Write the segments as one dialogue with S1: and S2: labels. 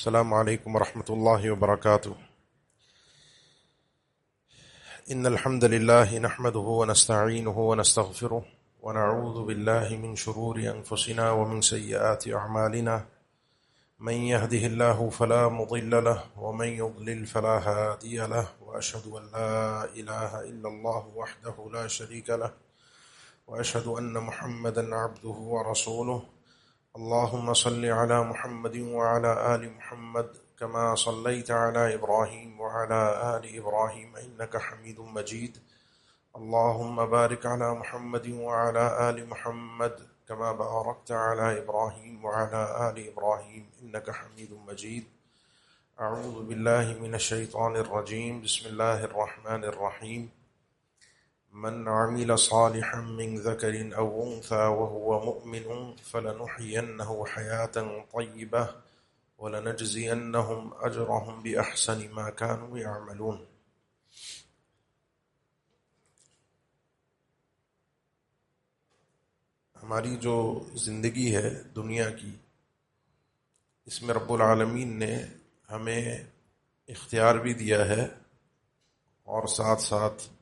S1: السلام عليكم ورحمة الله وبركاته. إن الحمد لله نحمده ونستعينه ونستغفره ونعوذ بالله من شرور أنفسنا ومن سيئات أعمالنا. من يهده الله فلا مضل له ومن يضلل فلا هادي له، وأشهد أن لا إله إلا الله وحده لا شريك له، وأشهد أن محمدا عبده ورسوله. اللهم صل على محمد وعلى آل محمد كما صليت على إبراهيم وعلى آل إبراهيم إنك حميد مجيد. اللهم بارك على محمد وعلى آل محمد كما باركت على إبراهيم وعلى آل إبراهيم إنك حميد مجيد. أعوذ بالله من الشيطان الرجيم. بسم الله الرحمن الرحيم. من عمل صالحا من ذكر أو أنثى وهو مؤمن فلنحيينه حياة طيبة ولنجزينهم أجرهم بأحسن ما كانوا يعملون. ہماری جو زندگی ہے دنیا کی، اس میں رب العالمین نے ہمیں اختیار بھی دیا ہے اور ساتھ ساتھ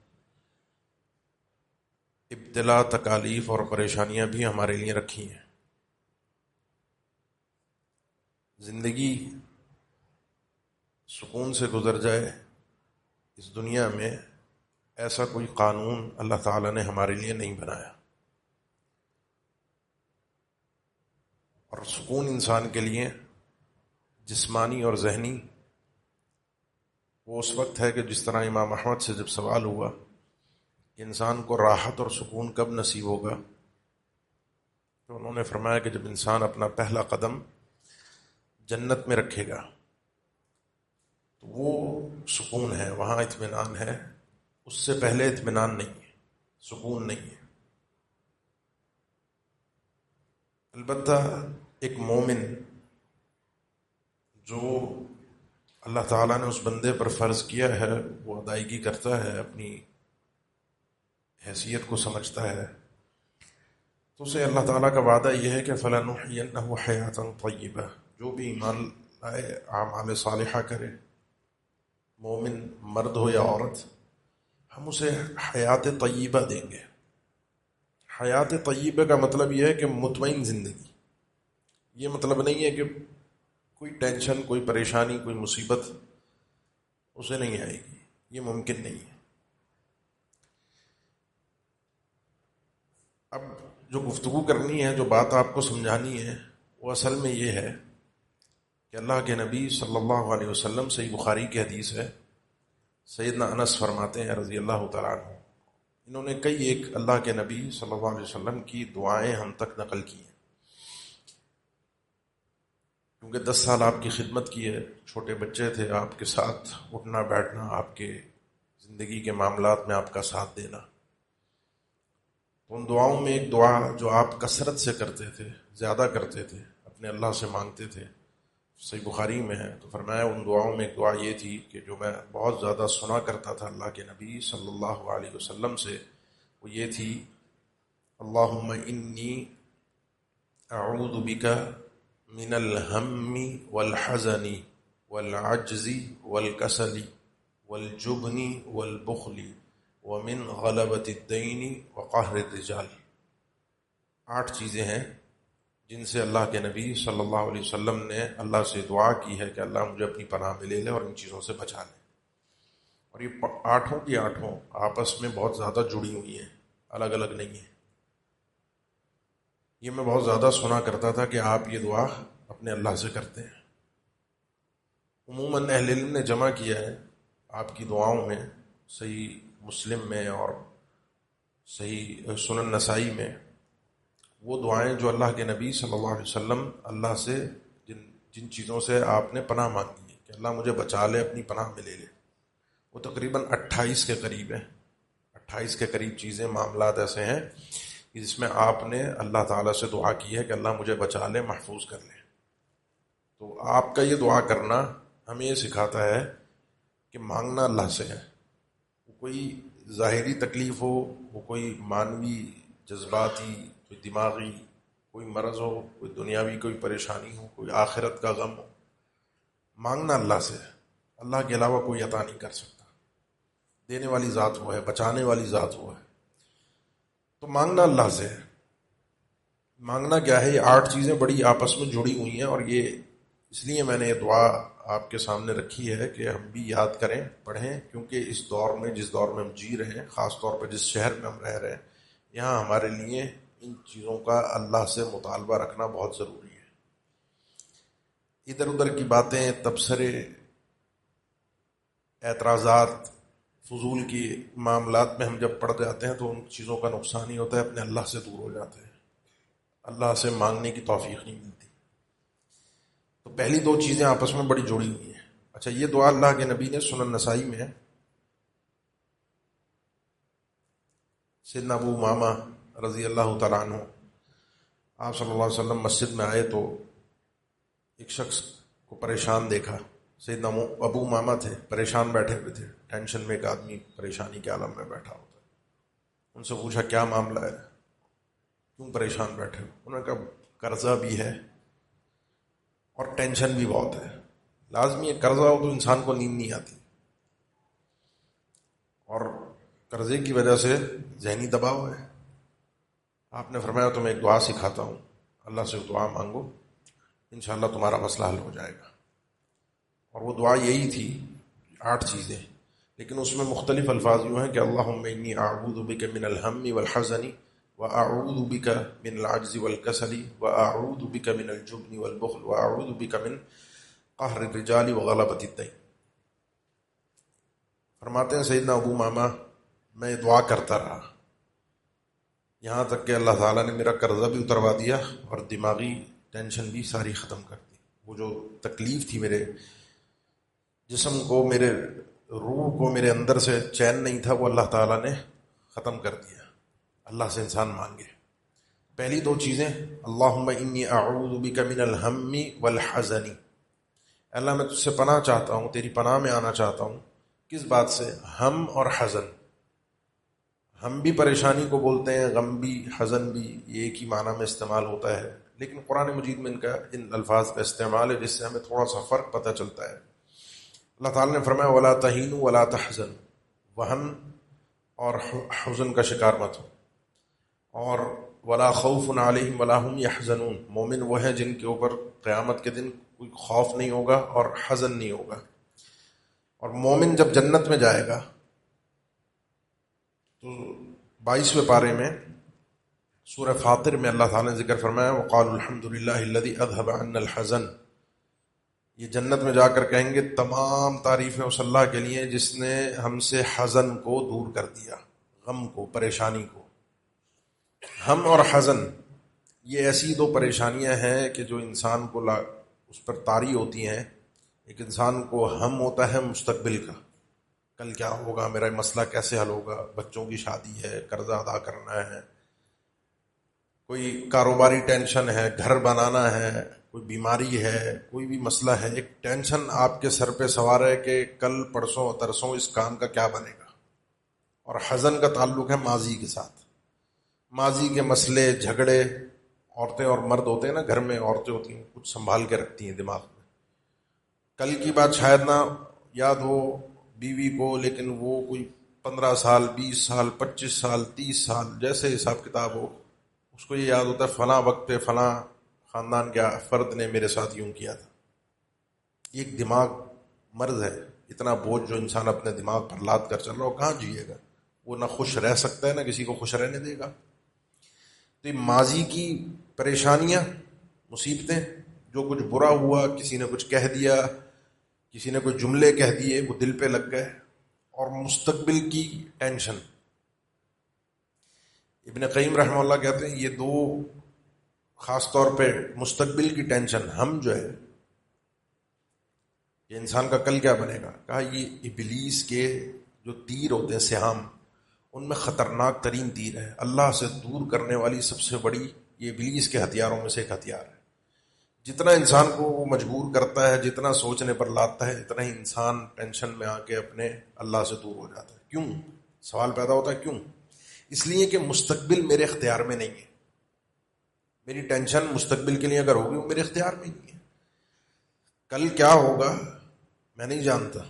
S1: ابتلا، تکالیف اور پریشانیاں بھی ہمارے لیے رکھی ہیں. زندگی سکون سے گزر جائے اس دنیا میں، ایسا کوئی قانون اللہ تعالیٰ نے ہمارے لیے نہیں بنایا. اور سکون انسان کے لیے جسمانی اور ذہنی وہ اس وقت ہے کہ جس طرح امام احمد سے جب سوال ہوا کہ انسان کو راحت اور سکون کب نصیب ہوگا، تو انہوں نے فرمایا کہ جب انسان اپنا پہلا قدم جنت میں رکھے گا تو وہ سکون ہے، وہاں اطمینان ہے. اس سے پہلے اطمینان نہیں ہے، سکون نہیں ہے. البتہ ایک مومن جو اللہ تعالیٰ نے اس بندے پر فرض کیا ہے وہ ادائیگی کرتا ہے، اپنی حیثیت کو سمجھتا ہے، تو اسے اللہ تعالیٰ کا وعدہ یہ ہے کہ فَلَنُحْيِيَنَّهُ حَيَاةً طَيِّبَةً. جو بھی ایمان لائے، اعمال صالحہ کرے، مومن مرد ہو یا عورت، ہم اسے حیات طیبہ دیں گے. حیات طیبہ کا مطلب یہ ہے کہ مطمئن زندگی. یہ مطلب نہیں ہے کہ کوئی ٹینشن، کوئی پریشانی، کوئی مصیبت اسے نہیں آئے گی، یہ ممکن نہیں ہے. اب جو گفتگو کرنی ہے، جو بات آپ کو سمجھانی ہے، وہ اصل میں یہ ہے کہ اللہ کے نبی صلی اللہ علیہ وسلم، صحیح بخاری کی حدیث ہے، سیدنا انس فرماتے ہیں رضی اللہ تعالیٰ عنہ، انہوں نے کئی ایک اللہ کے نبی صلی اللہ علیہ وسلم کی دعائیں ہم تک نقل کی ہیں، کیونکہ 10 سال آپ کی خدمت کی ہے، چھوٹے بچے تھے، آپ کے ساتھ اٹھنا بیٹھنا، آپ کے زندگی کے معاملات میں آپ کا ساتھ دینا. ان دعاؤں میں ایک دعا جو آپ کثرت سے کرتے تھے، زیادہ کرتے تھے، اپنے اللہ سے مانگتے تھے، صحیح بخاری میں ہے. تو فرمایا ان دعاؤں میں ایک دعا یہ تھی کہ جو میں بہت زیادہ سنا کرتا تھا اللہ کے نبی صلی اللہ علیہ وسلم سے، وہ یہ تھی: اللہم انی اعوذ بک من الہم والحزن والعجز والکسل والجبن والبخل ومن غلبۃ الدین وقہر الرجال. 8 چیزیں ہیں جن سے اللہ کے نبی صلی اللہ علیہ وسلم نے اللہ سے دعا کی ہے کہ اللہ مجھے اپنی پناہ میں لے لے اور ان چیزوں سے بچا لے. اور یہ 8 کی 8 آپس میں بہت زیادہ جڑی ہوئی ہیں، الگ الگ نہیں ہیں. یہ میں بہت زیادہ سنا کرتا تھا کہ آپ یہ دعا اپنے اللہ سے کرتے ہیں. عموماً اہل علم نے جمع کیا ہے آپ کی دعاؤں میں، صحیح مسلم میں اور صحیح سنن نسائی میں، وہ دعائیں جو اللہ کے نبی صلی اللہ علیہ وسلم اللہ سے جن چیزوں سے آپ نے پناہ مانگی ہے کہ اللہ مجھے بچا لے، اپنی پناہ میں لے لے، وہ تقریباً 28 کے قریب ہیں. 28 کے قریب چیزیں، معاملات ایسے ہیں جس میں آپ نے اللہ تعالیٰ سے دعا کی ہے کہ اللہ مجھے بچا لے، محفوظ کر لے. تو آپ کا یہ دعا کرنا ہمیں یہ سکھاتا ہے کہ مانگنا اللہ سے ہے. کوئی ظاہری تکلیف ہو، وہ کوئی مانوی، جذباتی، کوئی دماغی، کوئی مرض ہو، کوئی دنیاوی کوئی پریشانی ہو، کوئی آخرت کا غم ہو، مانگنا اللہ سے ہے، اللہ کے علاوہ کوئی عطا نہیں کر سکتا، دینے والی ذات وہ ہے، بچانے والی ذات وہ ہے، تو مانگنا اللہ سے ہے۔ مانگنا کیا ہے؟ یہ 8 چیزیں بڑی آپس میں جڑی ہوئی ہیں، اور یہ اس لیے میں نے یہ دعا آپ کے سامنے رکھی ہے کہ ہم بھی یاد کریں، پڑھیں، کیونکہ اس دور میں، جس دور میں ہم جی رہے ہیں، خاص طور پہ جس شہر میں ہم رہ رہے ہیں، یہاں ہمارے لیے ان چیزوں کا اللہ سے مطالبہ رکھنا بہت ضروری ہے۔ ادھر ادھر کی باتیں، تبصرے، اعتراضات، فضول کی معاملات میں ہم جب پڑ جاتے ہیں تو ان چیزوں کا نقصان ہی ہوتا ہے، اپنے اللہ سے دور ہو جاتے ہیں، اللہ سے مانگنے کی توفیق نہیں ملتی۔ تو پہلی 2 چیزیں آپس میں بڑی جڑی ہوئی ہیں۔ اچھا، یہ دعا اللہ کے نبی نے سنن نسائی میں ہے، سیدنا ابو امامہ رضی اللہ تعالیٰ عنہ، آپ صلی اللہ علیہ وسلم مسجد میں آئے تو ایک شخص کو پریشان دیکھا۔ سیدنا ابو امامہ تھے، پریشان بیٹھے ہوئے تھے، ٹینشن میں ایک آدمی پریشانی کے عالم میں بیٹھا ہوتا ہے۔ ان سے پوچھا کیا معاملہ ہے، کیوں پریشان بیٹھے ہو؟ انہوں نے کہا قرضہ بھی ہے اور ٹینشن بھی بہت ہے۔ لازمی ہے، قرضہ ہو تو انسان کو نیند نہیں آتی، اور قرضے کی وجہ سے ذہنی دباؤ ہے۔ آپ نے فرمایا تمہیں ایک دعا سکھاتا ہوں، اللہ سے دعا مانگو، انشاءاللہ تمہارا مسئلہ حل ہو جائے گا۔ اور وہ دعا یہی تھی، 8 چیزیں، لیکن اس میں مختلف الفاظ یوں ہیں کہ اللہم انی اعوذ بک من الہم والحزن واعوذ بک من العجز والکسل واعوذ بک من الجبن والبخل واعوذ بک من قہر الرجال وغلبۃ الدین۔ فرماتے ہیں سیدنا ابو ماما، میں دعا کرتا رہا یہاں تک کہ اللہ تعالیٰ نے میرا قرضہ بھی اتروا دیا اور دماغی ٹینشن بھی ساری ختم کر دی۔ وہ جو تکلیف تھی میرے جسم کو، میرے روح کو، میرے اندر سے چین نہیں تھا، وہ اللہ تعالیٰ نے ختم کر دیا۔ اللہ سے انسان مانگے۔ پہلی 2 چیزیں، اللہم انی اعوذ بک من الہم والحزن، اللہ میں تجھ سے پناہ چاہتا ہوں، تیری پناہ میں آنا چاہتا ہوں۔ کس بات سے؟ ہم اور حزن۔ ہم بھی پریشانی کو بولتے ہیں، غم بھی، حزن بھی، یہ ایک ہی معنی میں استعمال ہوتا ہے، لیکن قرآن مجید میں ان الفاظ کا استعمال ہے جس سے ہمیں تھوڑا سا فرق پتہ چلتا ہے۔ اللہ تعالیٰ نے فرمایا وَلَا تَهِنُوا وَلَا تَحْزَنُوا، وہن اور حزن کا شکار مت ہو، اور وَلَا خَوْفٌ عَلَيْهِمْ وَلَا هُمْ يَحْزَنُونَ، مومن وہ ہیں جن کے اوپر قیامت کے دن کوئی خوف نہیں ہوگا اور حزن نہیں ہوگا۔ اور مومن جب جنت میں جائے گا تو 22ویں پارے میں سورہ فاطر میں اللہ تعالیٰ نے ذکر فرمایا وَقَالُوا الْحَمْدُ لِلَّهِ الَّذِي أَذْهَبَ عَنَّا الْحَزَنَ، یہ جنت میں جا کر کہیں گے تمام تعریفیں اس اللہ کے لیے جس نے ہم سے حزن کو دور کر دیا، غم کو، پریشانی کو۔ ہم اور حزن یہ ایسی 2 پریشانیاں ہیں کہ جو انسان کو اس پر طاری ہوتی ہیں۔ ایک انسان کو ہم ہوتا ہے مستقبل کا، کل کیا ہوگا، میرا مسئلہ کیسے حل ہوگا، بچوں کی شادی ہے، قرضہ ادا کرنا ہے، کوئی کاروباری ٹینشن ہے، گھر بنانا ہے، کوئی بیماری ہے، کوئی بھی مسئلہ ہے، ایک ٹینشن آپ کے سر پہ سوار ہے کہ کل پرسوں ترسوں اس کام کا کیا بنے گا۔ اور حزن کا تعلق ہے ماضی کے ساتھ، ماضی کے مسئلے، جھگڑے۔ عورتیں اور مرد ہوتے ہیں نا، گھر میں عورتیں ہوتی ہیں، کچھ سنبھال کے رکھتی ہیں دماغ میں، کل کی بات شاید نہ یاد ہو بیوی کو، لیکن وہ کوئی 15 سال، 20 سال، 25 سال، 30 سال جیسے حساب کتاب ہو، اس کو یہ یاد ہوتا ہے فلاں وقت پہ فلاں خاندان کے فرد نے میرے ساتھ یوں کیا تھا۔ یہ ایک دماغ مرض ہے، اتنا بوجھ جو انسان اپنے دماغ پر لاد کر چل رہا ہو، کہاں جیے گا؟ وہ نہ خوش رہ سکتا ہے، نہ کسی کو خوش رہنے دے گا۔ تو یہ ماضی کی پریشانیاں، مصیبتیں، جو کچھ برا ہوا، کسی نے کچھ کہہ دیا، کسی نے کوئی جملے کہہ دیے، وہ دل پہ لگ گئے، اور مستقبل کی ٹینشن۔ ابن قیم رحمہ اللہ کہتے ہیں یہ 2 خاص طور پہ مستقبل کی ٹینشن، ہم جو ہے کہ انسان کا کل کیا بنے گا، کہا یہ ابلیس کے جو تیر ہوتے ہیں، سہام، ان میں خطرناک ترین تیر ہے، اللہ سے دور کرنے والی سب سے بڑی، یہ ابلیس کے ہتھیاروں میں سے ایک ہتھیار ہے۔ جتنا انسان کو وہ مجبور کرتا ہے، جتنا سوچنے پر لاتا ہے، اتنا ہی انسان ٹینشن میں آ کے اپنے اللہ سے دور ہو جاتا ہے۔ کیوں؟ سوال پیدا ہوتا ہے کیوں؟ اس لیے کہ مستقبل میرے اختیار میں نہیں ہے، میری ٹینشن مستقبل کے لیے اگر ہوگی وہ میرے اختیار میں نہیں ہے۔ کل کیا ہوگا میں نہیں جانتا،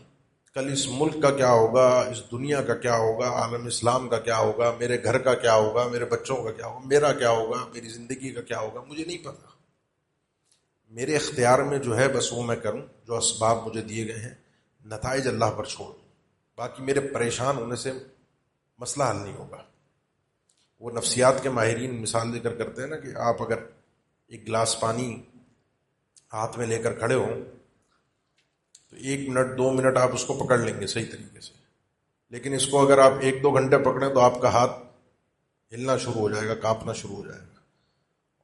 S1: کل اس ملک کا کیا ہوگا، اس دنیا کا کیا ہوگا، عالم اسلام کا کیا ہوگا، میرے گھر کا کیا ہوگا، میرے بچوں کا کیا ہوگا، میرا کیا ہوگا، میری زندگی کا کیا ہوگا، مجھے نہیں پتا۔ میرے اختیار میں جو ہے بس وہ میں کروں، جو اسباب مجھے دیے گئے ہیں، نتائج اللہ پر چھوڑ دوں، باقی میرے پریشان ہونے سے مسئلہ حل نہیں ہوگا۔ وہ نفسیات کے ماہرین مثال ذکر کرتے ہیں نا کہ آپ اگر ایک گلاس پانی ہاتھ میں لے کر کھڑے ہوں تو 1 منٹ 2 منٹ آپ اس کو پکڑ لیں گے صحیح طریقے سے، لیکن اس کو اگر آپ 1-2 گھنٹے پکڑیں تو آپ کا ہاتھ ہلنا شروع ہو جائے گا، کانپنا شروع ہو جائے گا،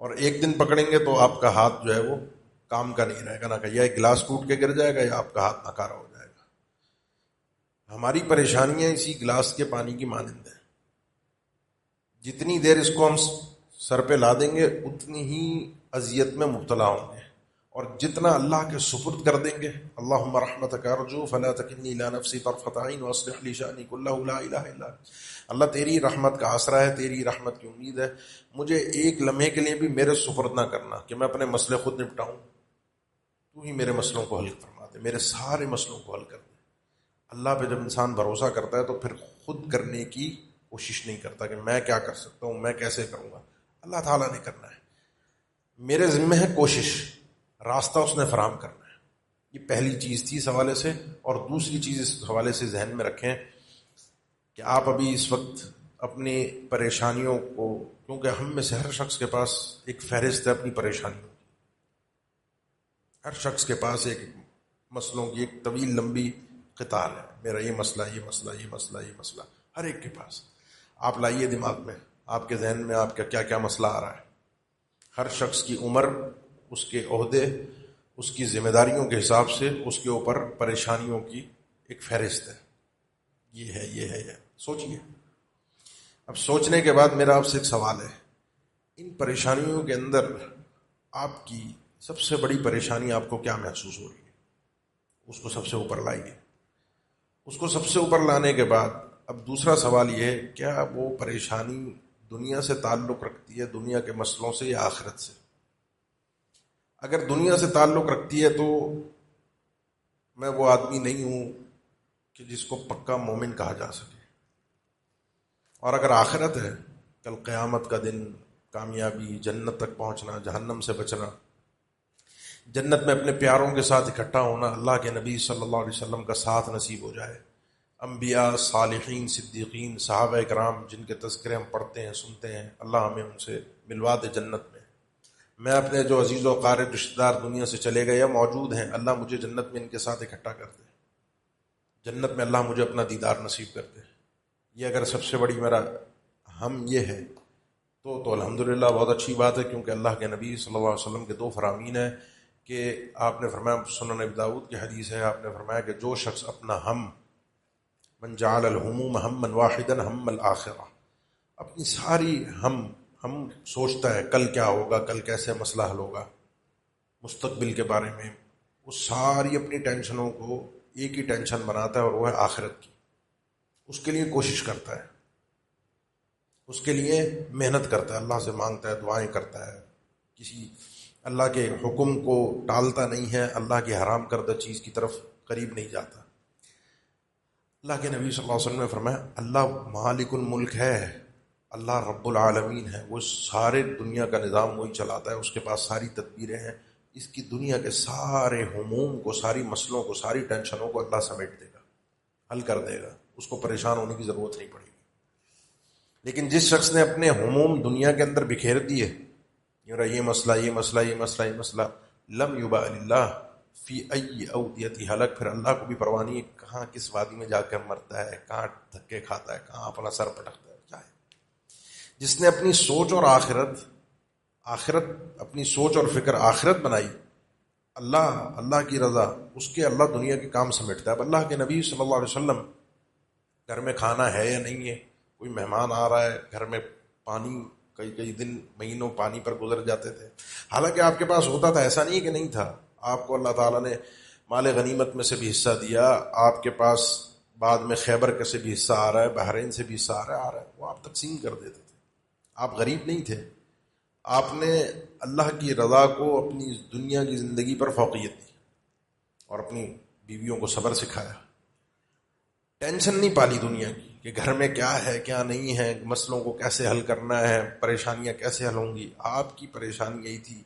S1: اور 1 دن پکڑیں گے تو آپ کا ہاتھ جو ہے وہ کام کا نہیں رہے گا، نہ کہ یا ایک گلاس ٹوٹ کے گر جائے گا یا آپ کا ہاتھ ناکارہ ہو جائے گا۔ ہماری پریشانیاں اسی گلاس کے پانی کی مانند ہیں، جتنی دیر اس کو ہم سر پہ لا دیں گے اتنی ہی اذیت میں مبتلا ہوں گے، اور جتنا اللہ کے سپرد کر دیں گے، اللہم رحمتک ارجو فلا تکلنی الی نفسی طرفۃ عین واصلح لی شأنی کلہ لا الہ الا انت۔ اللہ تیری رحمت کا آسرا ہے، تیری رحمت کی امید ہے، مجھے ایک لمحے کے لیے بھی میرے سپرد نہ کرنا کہ میں اپنے مسئلے خود نپٹاؤں، تو ہی میرے مسئلوں کو حل فرما دے، میرے سارے مسئلوں کو حل کر دے۔ اللہ پہ جب انسان بھروسہ کرتا ہے تو پھر خود کرنے کی کوشش نہیں کرتا کہ میں کیا کر سکتا ہوں، میں کیسے کروں گا، اللہ تعالیٰ نے کرنا ہے، میرے ذمہ ہے کوشش، راستہ اس نے فراہم کرنا ہے۔ یہ پہلی چیز تھی اس حوالے سے۔ اور دوسری چیز اس حوالے سے ذہن میں رکھیں کہ آپ ابھی اس وقت اپنی پریشانیوں کو، کیونکہ ہم میں سے ہر شخص کے پاس ایک فہرست ہے اپنی پریشانیوں کی، ہر شخص کے پاس ایک مسئلوں کی ایک طویل لمبی قطار ہے، میرا یہ مسئلہ، یہ مسئلہ، یہ مسئلہ، یہ مسئلہ، ہر ایک کے پاس۔ آپ لائیے دماغ میں، آپ کے ذہن میں آپ کا کیا کیا مسئلہ آ رہا ہے۔ ہر شخص کی عمر، اس کے عہدے، اس کی ذمہ داریوں کے حساب سے اس کے اوپر پریشانیوں کی ایک فہرست ہے، یہ ہے، یہ ہے، یہ سوچیے۔ اب سوچنے کے بعد میرا آپ سے ایک سوال ہے، ان پریشانیوں کے اندر آپ کی سب سے بڑی پریشانی آپ کو کیا محسوس ہو رہی ہے؟ اس کو سب سے اوپر لائیے۔ اس کو سب سے اوپر لانے کے بعد اب دوسرا سوال یہ ہے، کیا وہ پریشانی دنیا سے تعلق رکھتی ہے، دنیا کے مسئلوں سے، یا آخرت سے؟ اگر دنیا سے تعلق رکھتی ہے تو میں وہ آدمی نہیں ہوں کہ جس کو پکا مومن کہا جا سکے، اور اگر آخرت ہے، کل قیامت کا دن، کامیابی، جنت تک پہنچنا، جہنم سے بچنا، جنت میں اپنے پیاروں کے ساتھ اکٹھا ہونا، اللہ کے نبی صلی اللہ علیہ وسلم کا ساتھ نصیب ہو جائے، انبیاء، صالحین، صدیقین، صحابہ کرام جن کے تذکرے ہم پڑھتے ہیں، سنتے ہیں، اللہ ہمیں ان سے ملوا دے جنت میں۔ میں اپنے جو عزیز و اقارب رشتہ دار دنیا سے چلے گئے یا موجود ہیں، اللہ مجھے جنت میں ان کے ساتھ اکٹھا کر دے، جنت میں اللہ مجھے اپنا دیدار نصیب کر دے۔ یہ اگر سب سے بڑی میرا ہم یہ ہے تو الحمدللہ بہت اچھی بات ہے، کیونکہ اللہ کے نبی صلی اللہ علیہ وسلم کے 2 فرامین ہیں کہ آپ نے فرمایا، سنن ابی داؤد کی حدیث ہے، آپ نے فرمایا کہ جو شخص اپنا ہم، من جعل الہموم ہما واحدا ہم الآخرہ، اپنی ساری ہم سوچتا ہے کل کیا ہوگا، کل کیسے مسئلہ حل ہوگا، مستقبل کے بارے میں، وہ ساری اپنی ٹینشنوں کو ایک ہی ٹینشن بناتا ہے، اور وہ ہے آخرت کی، اس کے لیے کوشش کرتا ہے، اس کے لیے محنت کرتا ہے، اللہ سے مانگتا ہے، دعائیں کرتا ہے، کسی اللہ کے حکم کو ٹالتا نہیں ہے، اللہ کی حرام کردہ چیز کی طرف قریب نہیں جاتا۔ اللہ کے نبی صلی اللہ علیہ وسلم نے فرمایا، اللہ مالک الملک ہے، اللہ رب العالمین ہے، وہ سارے دنیا کا نظام وہی چلاتا ہے، اس کے پاس ساری تدبیریں ہیں، اس کی دنیا کے سارے ہموم کو، ساری مسئلوں کو، ساری ٹینشنوں کو اللہ سمیٹ دے گا، حل کر دے گا، اس کو پریشان ہونے کی ضرورت نہیں پڑے گی۔ لیکن جس شخص نے اپنے ہموم دنیا کے اندر بکھیر دیے، یہ مسئلہ، یہ مسئلہ، یہ مسئلہ، یہ مسئلہ، لم یبال اللہ فی ای اودیتی ہلک، پھر اللہ کو بھی پرواہ نہیں ہے کہاں کس وادی میں جا کر مرتا ہے، کہاں دھکے کھاتا ہے، کہاں اپنا سر پٹکتا ہے، جائے۔ جس نے اپنی سوچ اور آخرت اپنی سوچ اور فکر آخرت بنائی، اللہ کی رضا، اس کے اللہ دنیا کے کام سمیٹتا ہے۔ اب اللہ کے نبی صلی اللہ علیہ وسلم، گھر میں کھانا ہے یا نہیں ہے، کوئی مہمان آ رہا ہے، گھر میں پانی، کئی دن، مہینوں پانی پر گزر جاتے تھے، حالانکہ آپ کے پاس ہوتا تھا، ایسا نہیں کہ نہیں تھا، آپ کو اللہ تعالیٰ نے مال غنیمت میں سے بھی حصہ دیا، آپ کے پاس بعد میں خیبر کے سے بھی حصہ آ رہا ہے، بحرین سے بھی حصہ آ رہا ہے، وہ آپ تقسیم کر دیتے تھے۔ آپ غریب نہیں تھے، آپ نے اللہ کی رضا کو اپنی دنیا کی زندگی پر فوقیت دی، اور اپنی بیویوں کو صبر سکھایا. ٹینشن نہیں پالی دنیا کی کہ گھر میں کیا ہے کیا نہیں ہے، مسئلوں کو کیسے حل کرنا ہے، پریشانیاں کیسے حل ہوں گی. آپ کی پریشانی یہی تھی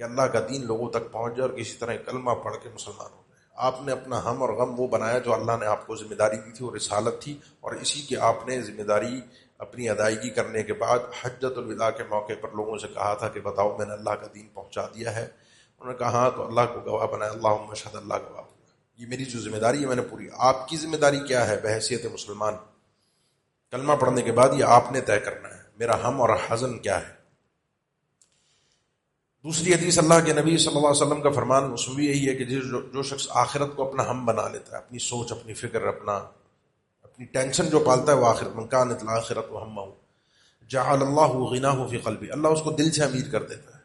S1: کہ اللہ کا دین لوگوں تک پہنچ جائے اور کسی طرح کلمہ پڑھ کے مسلمان ہو جائے. آپ نے اپنا ہم اور غم وہ بنایا جو اللہ نے آپ کو ذمہ داری دی تھی اور رسالت تھی، اور اسی کی آپ نے ذمہ داری اپنی ادائیگی کرنے کے بعد حجۃ الوداع کے موقع پر لوگوں سے کہا تھا کہ بتاؤ میں نے اللہ کا دین پہنچا دیا ہے. انہوں نے کہا ہاں، تو اللہ کو گواہ بنایا، اللہم اشہد، اللہ گواہ ہوگا، یہ میری جو ذمہ داری ہے میں نے پوری. آپ کی ذمہ داری کیا ہے بحیثیت مسلمان؟ کلمہ پڑھنے کے بعد یہ آپ نے طے کرنا ہے میرا ہم اور حزن کیا ہے. دوسری حدیث اللہ کے نبی صلی اللہ علیہ وسلم کا فرمان اس میں بھی یہی ہے کہ جو شخص آخرت کو اپنا ہم بنا لیتا ہے، اپنی سوچ، اپنی فکر، اپنی ٹینشن جو پالتا ہے وہ آخرت، من کانت الآخرۃ ہمہ جعل اللہ غناہ فی قلبی، اللہ اس کو دل سے امیر کر دیتا ہے.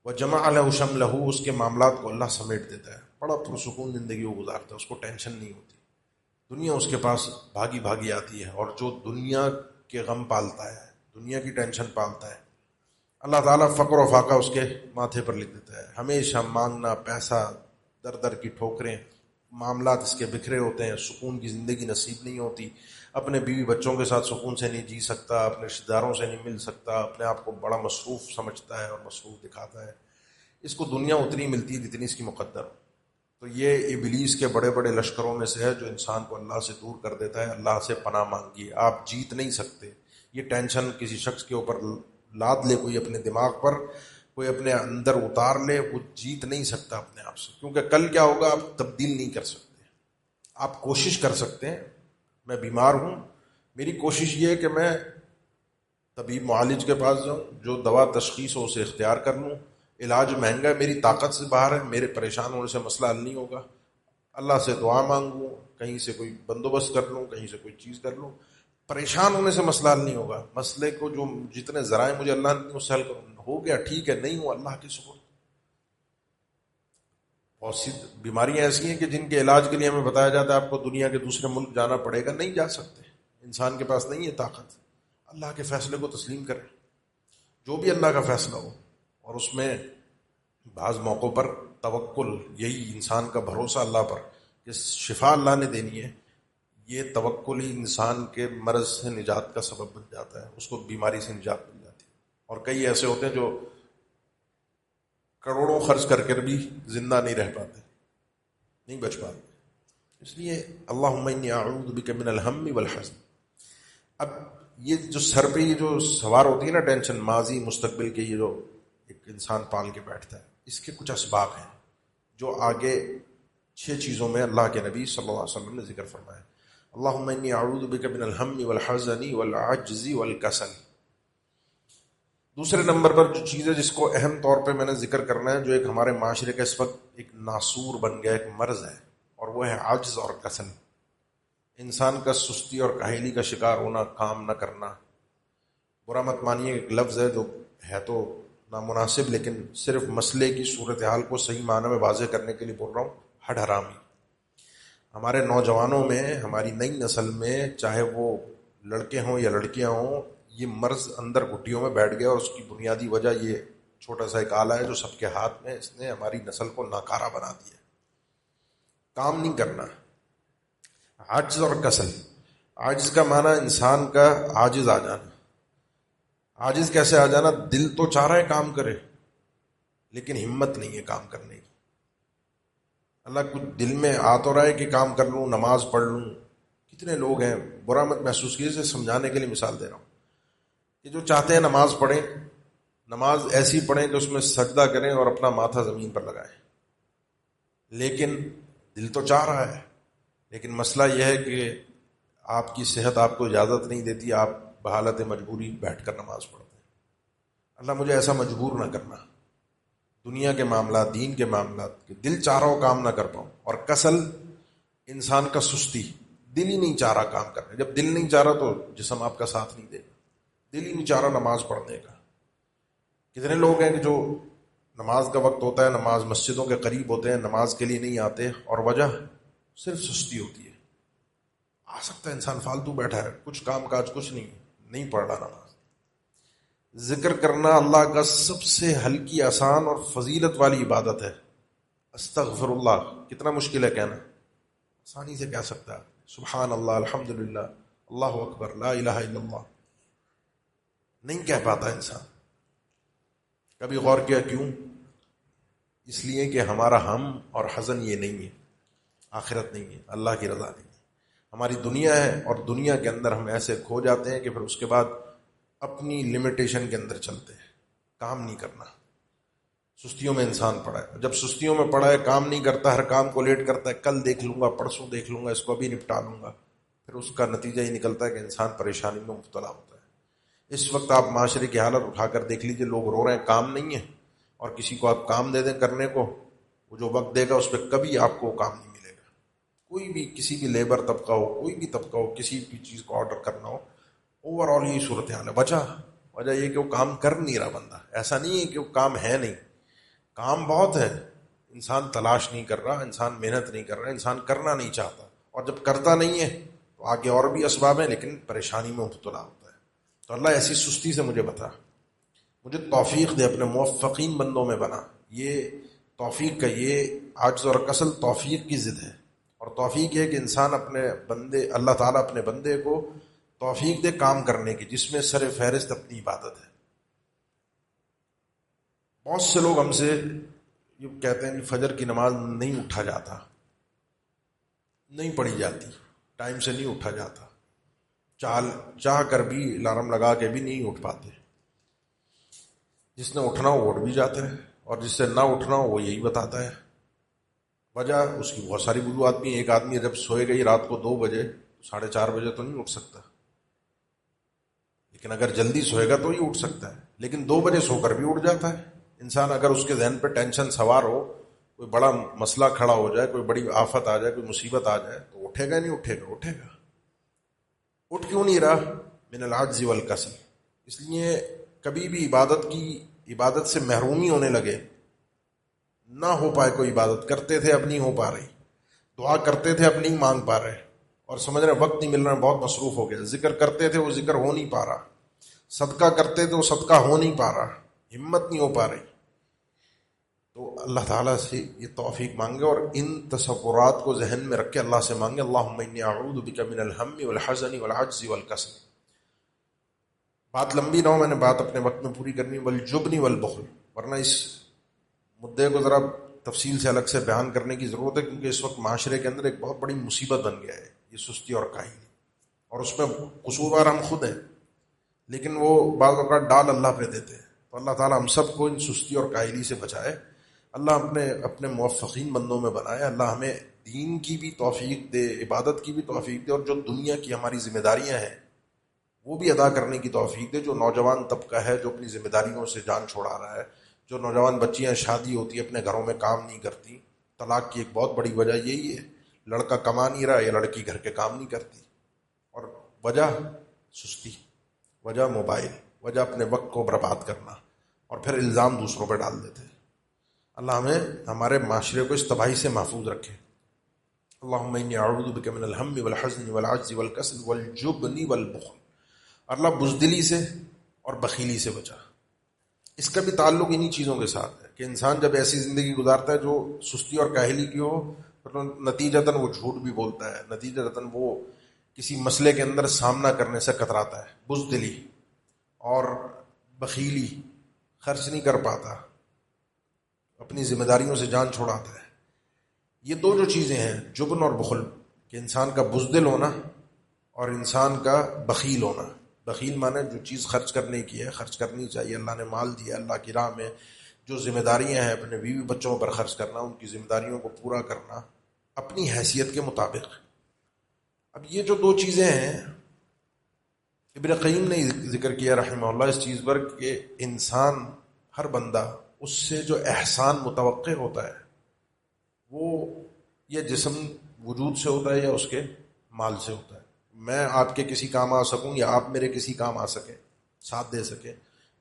S1: وجمع له شملہ، اس کے معاملات کو اللہ سمیٹ دیتا ہے، بڑا پرسکون زندگی وہ گزارتا ہے، اس کو ٹینشن نہیں ہوتی. دنیا اس کے پاس بھاگی بھاگی آتی ہے، اور جو دنیا کے غم پالتا ہے، دنیا کی ٹینشن پالتا ہے، اللہ تعالیٰ فقر و فاقہ اس کے ماتھے پر لکھ دیتا ہے. ہمیشہ مانگنا، پیسہ، در در کی ٹھوکریں، معاملات اس کے بکھرے ہوتے ہیں، سکون کی زندگی نصیب نہیں ہوتی، اپنے بیوی بچوں کے ساتھ سکون سے نہیں جی سکتا، اپنے رشتہ داروں سے نہیں مل سکتا، اپنے آپ کو بڑا مصروف سمجھتا ہے اور مصروف دکھاتا ہے. اس کو دنیا اتنی ملتی ہے جتنی اس کی مقدر. تو یہ ابلیس کے بڑے بڑے لشکروں میں سے ہے جو انسان کو اللہ سے دور کر دیتا ہے. اللہ سے پناہ مانگیے، آپ جیت نہیں سکتے. یہ ٹینشن کسی شخص کے اوپر لاد لے، کوئی اپنے دماغ پر، کوئی اپنے اندر اتار لے، وہ جیت نہیں سکتا اپنے آپ سے، کیونکہ کل کیا ہوگا آپ تبدیل نہیں کر سکتے. آپ کوشش کر سکتے ہیں، میں بیمار ہوں، میری کوشش یہ ہے کہ میں طبیب معالج کے پاس جاؤں، جو دوا تشخیص ہو اسے اختیار کر لوں. علاج مہنگا ہے، میری طاقت سے باہر ہے، میرے پریشان ہونے سے مسئلہ حل نہیں ہوگا. اللہ سے دعا مانگوں، کہیں سے کوئی بندوبست کر لوں، کہیں سے کوئی چیز کر لوں، پریشان ہونے سے مسئلہ حل نہیں ہوگا. مسئلے کو جو جتنے ذرائع مجھے اللہ نے اس سے حل کروں، ہو گیا ٹھیک ہے، نہیں ہو اللہ کے شکر. بہت سی بیماریاں ایسی ہیں کہ جن کے علاج کے لیے ہمیں بتایا جاتا ہے آپ کو دنیا کے دوسرے ملک جانا پڑے گا، نہیں جا سکتے، انسان کے پاس نہیں ہے طاقت. اللہ کے فیصلے کو تسلیم کریں، جو بھی اللہ کا فیصلہ ہو. اور اس میں بعض موقعوں پر توکل، یہی انسان کا بھروسہ اللہ پر کہ شفا اللہ نے دینی ہے، یہ توکل ہی انسان کے مرض سے نجات کا سبب بن جاتا ہے، اس کو بیماری سے نجات مل جاتی ہے. اور کئی ایسے ہوتے ہیں جو کروڑوں خرچ کر کے بھی زندہ نہیں رہ پاتے، نہیں بچ پاتے. اس لیے اللہم انی اعوذ بک من الہم والحزن. اب یہ جو سر پہ یہ جو سوار ہوتی ہے نا ٹینشن، ماضی مستقبل کے، یہ جو ایک انسان پال کے بیٹھتا ہے، اس کے کچھ اسباب ہیں جو آگے 6 چیزوں میں اللہ کے نبی صلی اللہ علیہ وسلم نے ذکر فرمایا. اللہم انی اعوذ بک من الہم والحزن والعجز والکسل. دوسرے نمبر پر جو چیز ہے جس کو اہم طور پہ میں نے ذکر کرنا ہے، جو ایک ہمارے معاشرے کا اس وقت ایک ناسور بن گیا، ایک مرض ہے، اور وہ ہے عجز اور کسل. انسان کا سستی اور کاہلی کا شکار ہونا، کام نہ کرنا. برا مت مانیے، ایک لفظ ہے جو ہے تو نامناسب، لیکن صرف مسئلے کی صورتحال کو صحیح معنی میں واضح کرنے کے لیے بول رہا ہوں. ہڈ حرامی. ہمارے نوجوانوں میں، ہماری نئی نسل میں، چاہے وہ لڑکے ہوں یا لڑکیاں ہوں، یہ مرض اندر گھٹیوں میں بیٹھ گیا، اور اس کی بنیادی وجہ یہ چھوٹا سا ایک آلہ ہے جو سب کے ہاتھ میں، اس نے ہماری نسل کو ناکارہ بنا دیا. کام نہیں کرنا. عجز اور کسل. عجز کا معنی انسان کا عاجز آ جانا. عاجز کیسے آ جانا؟ دل تو چاہ رہا ہے کام کرے، لیکن ہمت نہیں ہے کام کرنے کی. اللہ کچھ دل میں آ تو رہا ہے کہ کام کر لوں، نماز پڑھ لوں. کتنے لوگ ہیں، برا مت محسوس کیجیے، سے سمجھانے کے لیے مثال دے رہا ہوں، کہ جو چاہتے ہیں نماز پڑھیں، نماز ایسی پڑھیں کہ اس میں سجدہ کریں اور اپنا ماتھا زمین پر لگائیں، لیکن دل تو چاہ رہا ہے. لیکن مسئلہ یہ ہے کہ آپ کی صحت آپ کو اجازت نہیں دیتی، آپ بحالت مجبوری بیٹھ کر نماز پڑھتے ہیں. اللہ مجھے ایسا مجبور نہ کرنا، دنیا کے معاملات، دین کے معاملات کہ دل چاہ رہا ہو کام نہ کر پاؤں. اور کسل، انسان کا سستی، دل ہی نہیں چاہ رہا کام کرنے. جب دل نہیں چاہ رہا تو جسم آپ کا ساتھ نہیں دے گا. دل ہی نہیں چاہ رہا نماز پڑھنے کا. کتنے لوگ ہیں کہ جو نماز کا وقت ہوتا ہے، نماز مسجدوں کے قریب ہوتے ہیں، نماز کے لیے نہیں آتے، اور وجہ صرف سستی ہوتی ہے. آ سکتا ہے انسان فالتو بیٹھا ہے، کچھ کام کاج کچھ نہیں پڑھ رہا نماز. ذکر کرنا اللہ کا سب سے ہلکی، آسان اور فضیلت والی عبادت ہے. استغفر اللہ کتنا مشکل ہے کہنا، آسانی سے کہہ سکتا ہے سبحان اللہ، الحمدللہ، اللہ اکبر، لا الہ الا اللہ، نہیں کہہ پاتا انسان۔ کبھی غور کیا کیوں؟ اس لیے کہ ہمارا ہم اور حزن یہ نہیں ہے، آخرت نہیں ہے، اللہ کی رضا نہیں ہے، ہماری دنیا ہے، اور دنیا کے اندر ہم ایسے کھو جاتے ہیں کہ پھر اس کے بعد اپنی لمیٹیشن کے اندر چلتے ہیں، کام نہیں کرنا، سستیوں میں انسان پڑا ہے، جب سستیوں میں پڑا ہے، کام نہیں کرتا، ہر کام کو لیٹ کرتا ہے، کل دیکھ لوں گا، پرسوں دیکھ لوں گا، اس کو ابھی نپٹا لوں گا، پھر اس کا نتیجہ یہ نکلتا ہے کہ انسان پریشانی میں مبتلا ہوتا ہے۔ اس وقت آپ معاشرے کی حالت اٹھا کر دیکھ لیجئے، لوگ رو رہے ہیں کام نہیں ہے، اور کسی کو آپ کام دے دیں کرنے کو، وہ جو وقت دے گا اس پہ کبھی آپ کو کام نہیں ملے گا۔ کوئی بھی کسی بھی لیبر طبقہ ہو، کوئی بھی طبقہ ہو، کسی بھی چیز کو آرڈر کرنا ہو، اوور آل یہی صورتحال ہے۔ وجہ یہ کہ وہ کام کر نہیں رہا بندہ، ایسا نہیں ہے کہ وہ کام ہے نہیں، کام بہت ہے، انسان تلاش نہیں کر رہا، انسان محنت نہیں کر رہا، انسان کرنا نہیں چاہتا، اور جب کرتا نہیں ہے تو آگے اور بھی اسباب ہیں، لیکن پریشانی میں مبتلا ہوتا ہے۔ تو اللہ ایسی سستی سے مجھے بتا، مجھے توفیق دے، اپنے موفقین بندوں میں بنا۔ یہ توفیق کا یہ عاجز اور کسل توفیق کی ضد ہے، اور توفیق یہ کہ انسان اپنے بندے، اللہ تعالیٰ اپنے بندے کو توفیق دے کام کرنے کی، جس میں سر فہرست اپنی عبادت ہے۔ بہت سے لوگ ہم سے یہ کہتے ہیں کہ فجر کی نماز نہیں اٹھا جاتا، نہیں پڑھی جاتی، ٹائم سے نہیں اٹھا جاتا، چاہ کر بھی الارم لگا کے بھی نہیں اٹھ پاتے۔ جس نے اٹھنا ہو وہ اٹھ بھی جاتا ہے، اور جس سے نہ اٹھنا ہو وہ یہی بتاتا ہے۔ وجہ اس کی بہت ساری وجوہات بھی ہیں۔ ایک آدمی جب سوئے گئی رات کو 2 بجے، 4:30 بجے تو نہیں اٹھ سکتا، لیکن اگر جلدی سوئے گا تو ہی اٹھ سکتا ہے، لیکن 2 بجے سو کر بھی اٹھ جاتا ہے انسان۔ اگر اس کے ذہن پہ ٹینشن سوار ہو، کوئی بڑا مسئلہ کھڑا ہو جائے، کوئی بڑی آفت آ جائے، کوئی مصیبت آ جائے، تو اٹھے گا نہیں؟ اٹھے گا، اٹھے گا۔ اٹھ کیوں نہیں رہا؟ من العجز والکسل، اس لیے کبھی بھی عبادت سے محرومی ہونے لگے، نہ ہو پائے کوئی عبادت، کرتے تھے اب نہیں ہو پا رہی، دعا کرتے تھے اب نہیں مانگ پا رہے، اور سمجھ رہے وقت نہیں مل رہا، بہت مصروف ہو گیا، ذکر کرتے تھے وہ ذکر ہو نہیں پا رہا، صدقہ کرتے تھے وہ صدقہ ہو نہیں پا رہا، ہمت نہیں ہو پا رہی، تو اللہ تعالیٰ سے یہ توفیق مانگے، اور ان تصورات کو ذہن میں رکھ کے اللہ سے مانگے، اللہم انی اعوذ بک من الہم والحزن والعجز والکسل۔ بات لمبی نہ ہو، میں نے بات اپنے وقت میں پوری کرنی، والجبن والبخل، ورنہ اس مدعے کو ذرا تفصیل سے الگ سے بیان کرنے کی ضرورت ہے، کیونکہ اس وقت معاشرے کے اندر ایک بہت بڑی مصیبت بن گیا ہے یہ سستی اور کاہلی، اور اس میں قصوروار ہم خود ہیں، لیکن وہ بعض اوقات ڈال اللہ پہ دیتے ہیں۔ تو اللہ تعالیٰ ہم سب کو ان سستی اور کاہلی سے بچائے، اللہ اپنے موفقین بندوں میں بنائے، اللہ ہمیں دین کی بھی توفیق دے، عبادت کی بھی توفیق دے، اور جو دنیا کی ہماری ذمہ داریاں ہیں وہ بھی ادا کرنے کی توفیق دے۔ جو نوجوان طبقہ ہے جو اپنی ذمہ داریوں سے جان چھوڑا رہا ہے، جو نوجوان بچیاں شادی ہوتی ہے اپنے گھروں میں کام نہیں کرتی، طلاق کی ایک بہت بڑی وجہ یہی ہے، لڑکا کما نہیں رہا یا لڑکی گھر کے کام نہیں کرتی، اور وجہ سستی، وجہ موبائل، وجہ اپنے وقت کو برباد کرنا، اور پھر الزام دوسروں پہ ڈال دیتے ہیں۔ اللہ ہمیں ہمارے معاشرے کو اس تباہی سے محفوظ رکھے۔ اللہم انی اعوذ بک من الہم والحزن والعجز والکسل والجبن والبخل، اللہ بزدلی سے اور بخیلی سے بچا۔ اس کا بھی تعلق انہی چیزوں کے ساتھ ہے کہ انسان جب ایسی زندگی گزارتا ہے جو سستی اور کاہلی کی ہو، تو نتیجتاً وہ جھوٹ بھی بولتا ہے، نتیجتاً وہ کسی مسئلے کے اندر سامنا کرنے سے کتراتا ہے، بزدلی اور بخیلی، خرچ نہیں کر پاتا، اپنی ذمہ داریوں سے جان چھوڑاتا ہے۔ یہ دو جو چیزیں ہیں، جبن اور بخل، کہ انسان کا بزدل ہونا اور انسان کا بخیل ہونا۔ بخیل مانے جو چیز خرچ کرنے کی ہے، خرچ کرنی چاہیے، اللہ نے مال دیا، اللہ کی راہ میں جو ذمہ داریاں ہیں اپنے بیوی بچوں پر خرچ کرنا، ان کی ذمہ داریوں کو پورا کرنا اپنی حیثیت کے مطابق۔ اب یہ جو 2 چیزیں ہیں، ابن قیم نے ذکر کیا رحمہ اللہ اس چیز پر کہ انسان، ہر بندہ، اس سے جو احسان متوقع ہوتا ہے وہ یہ جسم وجود سے ہوتا ہے یا اس کے مال سے ہوتا ہے۔ میں آپ کے کسی کام آ سکوں یا آپ میرے کسی کام آ سکیں، ساتھ دے سکیں،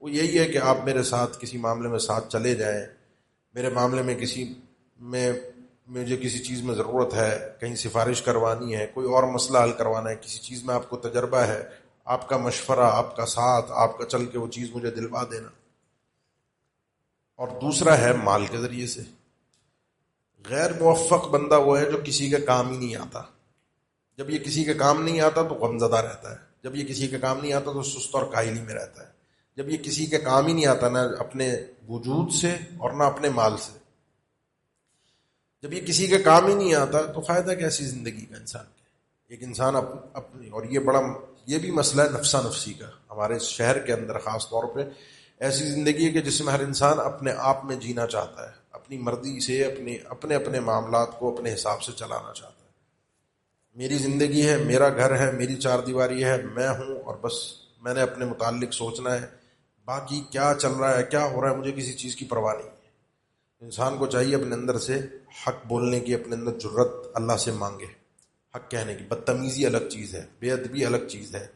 S1: وہ یہی ہے کہ آپ میرے ساتھ کسی معاملے میں ساتھ چلے جائیں، میرے معاملے میں مجھے کسی چیز میں ضرورت ہے، کہیں سفارش کروانی ہے، کوئی اور مسئلہ حل کروانا ہے، کسی چیز میں آپ کو تجربہ ہے، آپ کا مشورہ، آپ کا ساتھ، آپ کا چل کے وہ چیز مجھے دلوا دینا۔ اور دوسرا ہے مال کے ذریعے سے، غیر موفق بندہ وہ ہے جو کسی کے کام ہی نہیں آتا. جب یہ کسی کے کام نہیں آتا تو غمزدہ رہتا ہے. جب یہ کسی کے کام نہیں آتا تو سست اور کاہلی میں رہتا ہے. جب یہ کسی کے کام ہی نہیں آتا، نہ اپنے وجود سے اور نہ اپنے مال سے، جب یہ کسی کے کام ہی نہیں آتا تو فائدہ کیسی زندگی کا انسان کے. ایک انسان اپنی، اور یہ بھی مسئلہ ہے نفسا نفسی کا ہمارے شہر کے اندر خاص طور پہ. ایسی زندگی ہے کہ جس میں ہر انسان اپنے آپ میں جینا چاہتا ہے، اپنی مرضی سے اپنے معاملات کو اپنے حساب سے چلانا چاہتا ہے. میری زندگی ہے، میرا گھر ہے، میری چار دیواری ہے، میں ہوں اور بس میں نے اپنے متعلق سوچنا ہے. باقی کیا چل رہا ہے، کیا ہو رہا ہے، مجھے کسی چیز کی پرواہ نہیں ہے. انسان کو چاہیے اپنے اندر سے حق بولنے کی، اپنے اندر جرت اللہ سے مانگے حق کہنے کی. بدتمیزی الگ چیز ہے، بے ادبی الگ چیز ہے،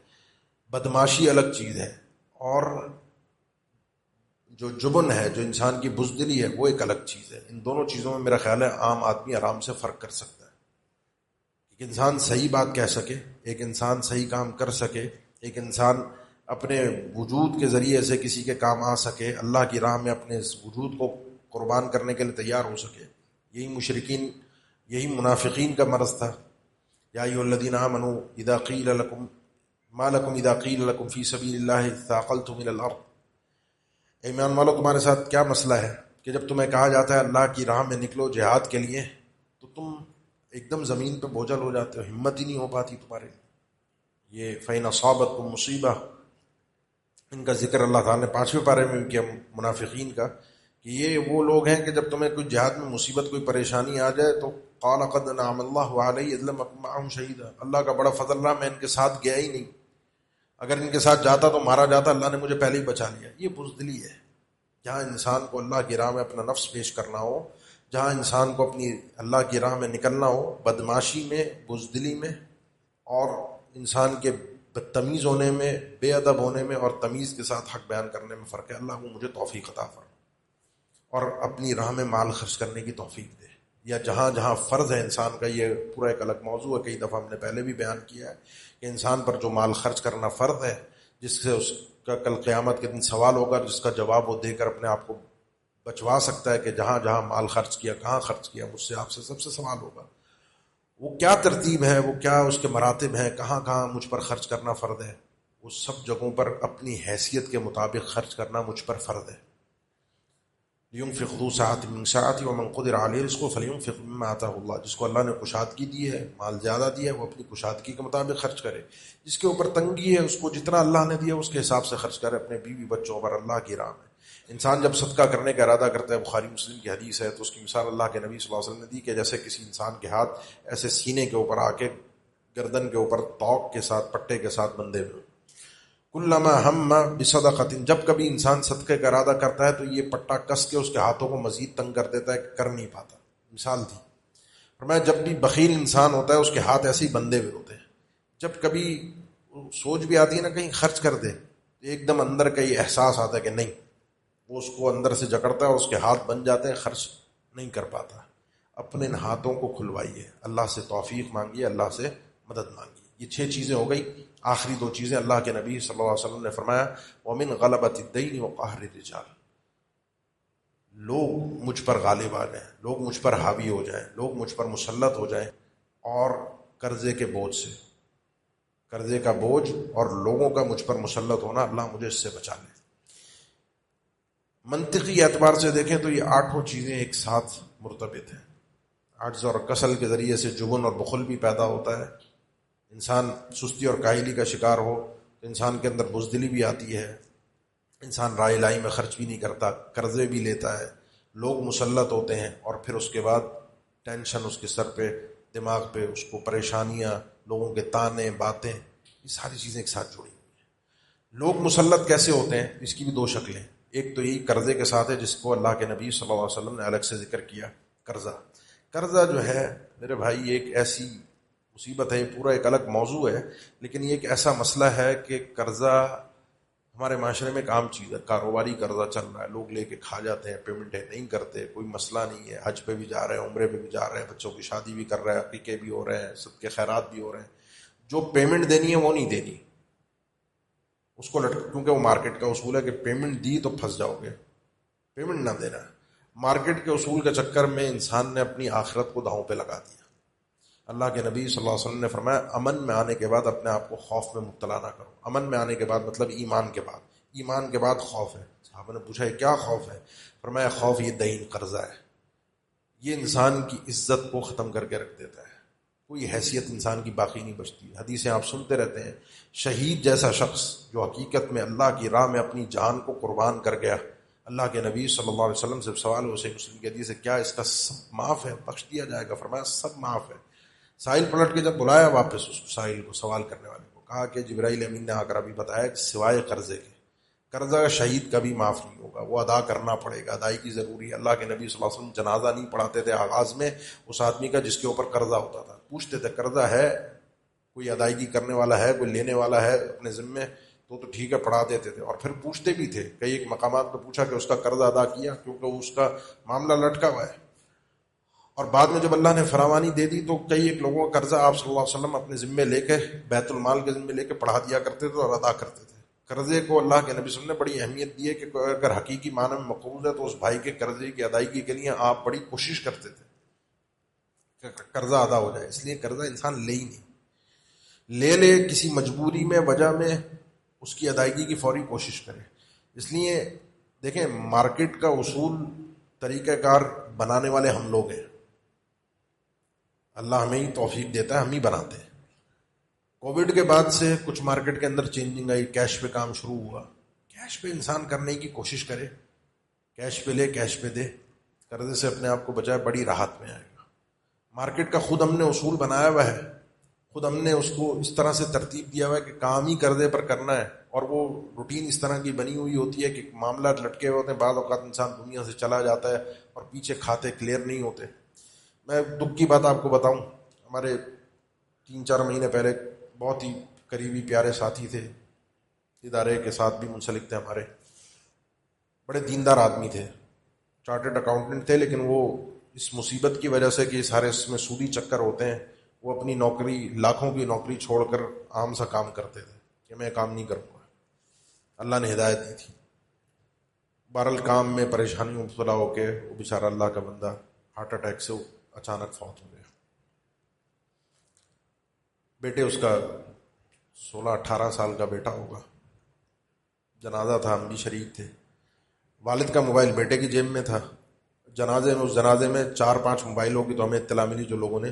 S1: بدماشی الگ چیز ہے، اور جو جبن ہے، جو انسان کی بزدلی ہے، وہ ایک الگ چیز ہے. ان دونوں چیزوں میں میرا خیال ہے عام آدمی آرام سے فرق کر سکتا ہے. ایک انسان صحیح بات کہہ سکے، ایک انسان صحیح کام کر سکے، ایک انسان اپنے وجود کے ذریعے سے کسی کے کام آ سکے، اللہ کی راہ میں اپنے اس وجود کو قربان کرنے کے لیے تیار ہو سکے. یہی مشرکین، یہی منافقین کا مرض تھا. یا ایھا الذین آمنوا اذا قیل لکم ما لکم اذا قیل لکم فی سبیل اللہ اثاقلتم الی الارض. ایمان والو، تمہارے ساتھ کیا مسئلہ ہے کہ جب تمہیں کہا جاتا ہے اللہ کی راہ میں نکلو جہاد کے لیے تو تم ایک دم زمین پہ بوجھل ہو جاتے ہو، ہمت ہی نہیں ہو پاتی تمہارے لیے. یہ فَإِنْ أَصَابَتْكُمْ مُصِیبَةٌ، ان کا ذکر اللہ تعالیٰ نے 5ویں پارے میں بھی کیا منافقین کا، کہ یہ وہ لوگ ہیں کہ جب تمہیں کوئی جہاد میں مصیبت، کوئی پریشانی آ جائے تو قال قد انعم اللہ علی اذ لم اکن معهم شہیدا، اللہ کا بڑا فضل رہا میں ان کے ساتھ گیا ہی نہیں، اگر ان کے ساتھ جاتا تو مارا جاتا، اللہ نے مجھے پہلے ہی بچا لیا. یہ بزدلی ہے. جہاں انسان کو اللہ کی راہ میں اپنا نفس پیش کرنا ہو، جہاں انسان کو اپنی اللہ کی راہ میں نکلنا ہو، بدماشی میں، بزدلی میں، اور انسان کے بدتمیز ہونے میں، بے ادب ہونے میں، اور تمیز کے ساتھ حق بیان کرنے میں فرق ہے. اللہ کو مجھے توفیق عطا فرما اور اپنی راہ میں مال خرچ کرنے کی توفیق دے. یا جہاں جہاں فرض ہے انسان کا، یہ پورا ایک الگ موضوع ہے، کئی دفعہ ہم نے پہلے بھی بیان کیا ہے کہ انسان پر جو مال خرچ کرنا فرض ہے، جس سے اس کا کل قیامت کے دن سوال ہوگا، جس کا جواب وہ دے کر اپنے آپ کو بچوا سکتا ہے کہ جہاں جہاں مال خرچ کیا، کہاں خرچ کیا، مجھ سے آپ سے سب سے سوال ہوگا. وہ کیا ترتیب ہے، وہ کیا اس کے مراتب ہیں، کہاں کہاں مجھ پر خرچ کرنا فرض ہے، وہ سب جگہوں پر اپنی حیثیت کے مطابق خرچ کرنا مجھ پر فرض ہے. لینفق ذو سعۃ من سعتہ ومن قدر علیہ رزقہ فلینفق مما آتاہ اللہ. جس کو اللہ نے کشادگی دی ہے، مال زیادہ دیا ہے، وہ اپنی کشادگی کے مطابق خرچ کرے. جس کے اوپر تنگی ہے، اس کو جتنا اللہ نے دیا اس کے حساب سے خرچ کرے اپنے بیوی بچوں پر اللہ کی راہ میں. انسان جب صدقہ کرنے کا ارادہ کرتا ہے، بخاری مسلم کی حدیث ہے، تو اس کی مثال اللہ کے نبی صلی اللہ علیہ وسلم نے دی کہ جیسے کسی انسان کے ہاتھ ایسے سینے کے اوپر آ کے گردن کے اوپر توق کے ساتھ، پٹے کے ساتھ بندھے ہوئے. کلما ہم بصدقۃ، جب کبھی انسان صدقے کا ارادہ کرتا ہے تو یہ پٹا کس کے اس کے ہاتھوں کو مزید تنگ کر دیتا ہے کہ کر نہیں پاتا. مثال تھی. فرمایا جب بھی بخیل انسان ہوتا ہے اس کے ہاتھ ایسے ہی بندھے ہوئے ہوتے ہیں. جب کبھی سوچ بھی آتی ہے نا کہیں خرچ کر دے، ایک دم اندر کا یہ احساس آتا ہے کہ نہیں، وہ اس کو اندر سے جکڑتا ہے، اس کے ہاتھ بن جاتے ہیں، خرچ نہیں کر پاتا. اپنے ان ہاتھوں کو کھلوائیے، اللہ سے توفیق مانگیے، اللہ سے مدد مانگیے. یہ 6 چیزیں ہو گئی. آخری 2 چیزیں اللہ کے نبی صلی اللہ علیہ وسلم نے فرمایا وَمِنْ غَلَبَةِ الدَّيْنِ وَقَهْرِ الرِّجَالِ، لوگ مجھ پر غالب آ جائیں، لوگ مجھ پر حاوی ہو جائیں، لوگ مجھ پر مسلط ہو جائیں، اور قرضے کے بوجھ سے، قرضے کا بوجھ اور لوگوں کا مجھ پر مسلط ہونا، اللہ مجھے اس سے بچا لے. منطقی اعتبار سے دیکھیں تو یہ 8 چیزیں ایک ساتھ مرتبط ہیں. عجز اور کسل کے ذریعے سے جبن اور بخل بھی پیدا ہوتا ہے. انسان سستی اور کاہلی کا شکار ہو تو انسان کے اندر بزدلی بھی آتی ہے. انسان رائے لائی میں خرچ بھی نہیں کرتا، قرضے بھی لیتا ہے، لوگ مسلط ہوتے ہیں، اور پھر اس کے بعد ٹینشن اس کے سر پہ، دماغ پہ، اس کو پریشانیاں، لوگوں کے تانے باتیں، یہ ساری چیزیں ایک ساتھ جڑی ہوئی ہیں. لوگ مسلط کیسے ہوتے ہیں؟ اس کی بھی 2 شکلیں. ایک تو یہی قرضے کے ساتھ ہے، جس کو اللہ کے نبی صلی اللہ علیہ وسلم نے الگ سے ذکر کیا. قرضہ جو ہے میرے بھائی، یہ ایک ایسی مصیبت ہے، یہ پورا ایک الگ موضوع ہے، لیکن یہ ایک ایسا مسئلہ ہے کہ قرضہ ہمارے معاشرے میں ایک عام چیز ہے. کاروباری قرضہ چل رہا ہے، لوگ لے کے کھا جاتے ہیں، پیمنٹیں نہیں کرتے، کوئی مسئلہ نہیں ہے، حج پہ بھی جا رہے ہیں، عمرے پہ بھی جا رہے ہیں، بچوں کی شادی بھی کر رہے ہیں، عقیقے بھی ہو رہے ہیں، صدقے خیرات بھی ہو رہے ہیں. جو پیمنٹ دینی ہے وہ نہیں دینی، اس کو کیونکہ وہ مارکیٹ کا اصول ہے کہ پیمنٹ دی تو پھنس جاؤ گے، پیمنٹ نہ دینا. مارکیٹ کے اصول کے چکر میں انسان نے اپنی آخرت کو داؤں پہ لگا دیا۔ اللہ کے نبی صلی اللہ علیہ وسلم نے فرمایا امن میں آنے کے بعد اپنے آپ کو خوف میں مبتلا نہ کرو۔ امن میں آنے کے بعد مطلب ایمان کے بعد، ایمان کے بعد خوف ہے۔ صحابہ نے پوچھا کیا خوف ہے؟ فرمایا خوف یہ دین، قرضہ ہے، یہ انسان کی عزت کو ختم کر کے رکھ دیتا ہے، کوئی حیثیت انسان کی باقی نہیں بچتی۔ حدیثیں آپ سنتے رہتے ہیں، شہید جیسا شخص جو حقیقت میں اللہ کی راہ میں اپنی جان کو قربان کر گیا، اللہ کے نبی صلی اللہ علیہ وسلم سے سوال ہو، صحیح مسلم کی حدیث ہے، کیا اس کا سب معاف ہے، بخش دیا جائے گا؟ فرمایا سب معاف ہے۔ سائل پلٹ کے جب بلایا واپس اس سائل کو، سوال کرنے والے کو، کہا کہ جبرائیل امین نے آ کر ابھی بتایا کہ سوائے قرضے کے، قرضہ کا شہید کبھی معاف نہیں ہوگا، وہ ادا کرنا پڑے گا، ادائیگی ضروری ہے۔ اللہ کے نبی صلی اللہ علیہ وسلم جنازہ نہیں پڑھاتے تھے آغاز میں اس آدمی کا جس کے اوپر قرضہ ہوتا تھا، پوچھتے تھے قرضہ ہے، کوئی ادائیگی کرنے والا ہے، کوئی لینے والا ہے اپنے ذمے، تو ٹھیک ہے پڑھا دیتے تھے۔ اور پھر پوچھتے بھی تھے، کئی ایک مقامات پہ پوچھا کہ اس کا قرضہ ادا کیا، کیونکہ اس کا معاملہ لٹکا ہوا ہے۔ اور بعد میں جب اللہ نے فراوانی دے دی تو کئی ایک لوگوں کا قرضہ آپ صلی اللہ علیہ وسلم اپنے ذمے لے کے، بیت المال کے ذمے لے کے پڑھا دیا کرتے تھے اور ادا کرتے تھے۔ قرضے کو اللہ کے نبی صلی اللہ علیہ وسلم نے بڑی اہمیت دی ہے کہ اگر حقیقی معنی میں مقبول ہے تو اس بھائی کے قرضے کی ادائیگی کے لیے آپ بڑی کوشش کرتے تھے کہ قرضہ ادا ہو جائے۔ اس لیے قرضہ انسان لے ہی نہیں، لے کسی مجبوری میں، وجہ میں، اس کی ادائیگی کی فوری کوشش کرے۔ اس لیے دیکھیں مارکیٹ کا اصول، طریقہ کار بنانے والے ہم لوگ ہیں، اللہ ہمیں ہی توفیق دیتا ہے، ہم ہی بناتے ہیں۔ کووڈ کے بعد سے کچھ مارکیٹ کے اندر چینجنگ آئی، کیش پہ کام شروع ہوا، کیش پہ انسان کرنے کی کوشش کرے، کیش پہ لے، کیش پہ دے، قرضے سے اپنے آپ کو بچائے، بڑی راحت میں آئے گا۔ مارکیٹ کا خود ہم نے اصول بنایا ہوا ہے، خود ہم نے اس کو اس طرح سے ترتیب دیا ہوا ہے کہ کام ہی قرضے پر کرنا ہے، اور وہ روٹین اس طرح کی بنی ہوئی ہوتی ہے کہ معاملات لٹکے ہوتے ہیں، بعض اوقات انسان دنیا سے چلا جاتا ہے اور پیچھے کھاتے کلیئر نہیں ہوتے۔ میں دکھ کی بات آپ کو بتاؤں، ہمارے 3-4 مہینے پہلے بہت ہی قریبی پیارے ساتھی تھے، ادارے کے ساتھ بھی منسلک تھے ہمارے، بڑے دیندار آدمی تھے، چارٹرڈ اکاؤنٹنٹ تھے، لیکن وہ اس مصیبت کی وجہ سے کہ سارے اس میں سودی چکر ہوتے ہیں، وہ اپنی نوکری، لاکھوں کی نوکری چھوڑ کر عام سا کام کرتے تھے کہ میں کام نہیں کروں گا۔ اللہ نے ہدایت دی تھی، بہرحال کام میں پریشانی میں مبتلا ہو کے وہ بیچارہ اللہ کا بندہ ہارٹ اٹیک سے اچانک فوت ہو گیا۔ بیٹے اس کا 16-18 سال کا بیٹا ہوگا، جنازہ تھا، ہم بھی شریک تھے۔ والد کا موبائل بیٹے کی جیب میں تھا، جنازے میں، اس جنازے میں 4-5 موبائلوں کی تو ہمیں اطلاع ملی جو لوگوں نے،